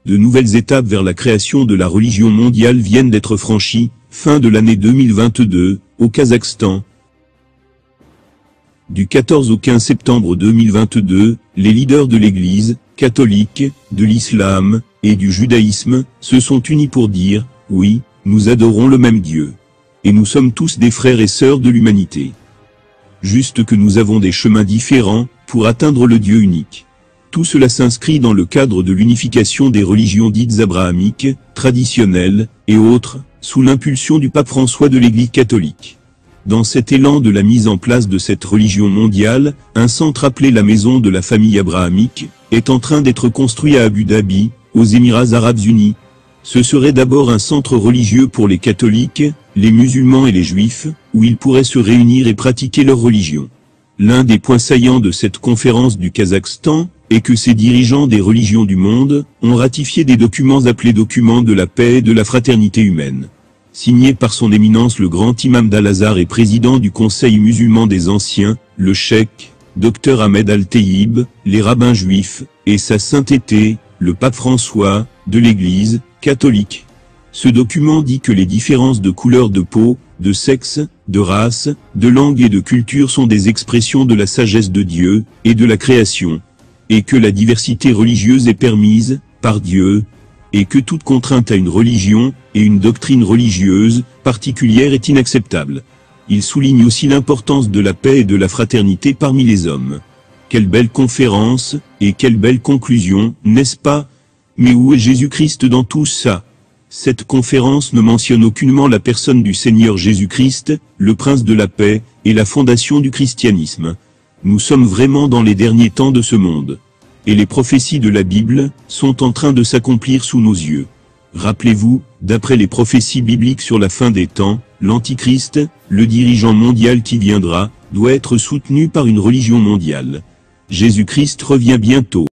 De nouvelles étapes vers la création de la religion mondiale viennent d'être franchies, fin de l'année 2022, au Kazakhstan. Du 14 au 15 septembre 2022, les leaders de l'Église, catholique, de l'islam, et du judaïsme, se sont unis pour dire, oui, nous adorons le même Dieu. Et nous sommes tous des frères et sœurs de l'humanité. Juste que nous avons des chemins différents, pour atteindre le Dieu unique. Tout cela s'inscrit dans le cadre de l'unification des religions dites abrahamiques, traditionnelles, et autres, sous l'impulsion du pape François de l'Église catholique. Dans cet élan de la mise en place de cette religion mondiale, un centre appelé la Maison de la Famille Abrahamique, est en train d'être construit à Abu Dhabi, aux Émirats Arabes Unis. Ce serait d'abord un centre religieux pour les catholiques, les musulmans et les juifs, où ils pourraient se réunir et pratiquer leur religion. L'un des points saillants de cette conférence du Kazakhstan, est que ces dirigeants des religions du monde, ont ratifié des documents appelés documents de la paix et de la fraternité humaine. Signés par son éminence le grand imam d'Al-Azhar et président du Conseil musulman des anciens, le cheikh, Dr Ahmed Al-Tayyib, les rabbins juifs, et sa sainteté, le pape François, de l'Église catholique. Ce document dit que les différences de couleur de peau, de sexe, de race, de langue et de culture sont des expressions de la sagesse de Dieu, et de la création. Et que la diversité religieuse est permise, par Dieu, et que toute contrainte à une religion, et une doctrine religieuse, particulière est inacceptable. Il souligne aussi l'importance de la paix et de la fraternité parmi les hommes. Quelle belle conférence, et quelle belle conclusion, n'est-ce pas? Mais où est Jésus-Christ dans tout ça? Cette conférence ne mentionne aucunement la personne du Seigneur Jésus-Christ, le Prince de la paix, et la fondation du christianisme. Nous sommes vraiment dans les derniers temps de ce monde. Et les prophéties de la Bible, sont en train de s'accomplir sous nos yeux. Rappelez-vous, d'après les prophéties bibliques sur la fin des temps, l'Antichrist, le dirigeant mondial qui viendra, doit être soutenu par une religion mondiale. Jésus-Christ revient bientôt.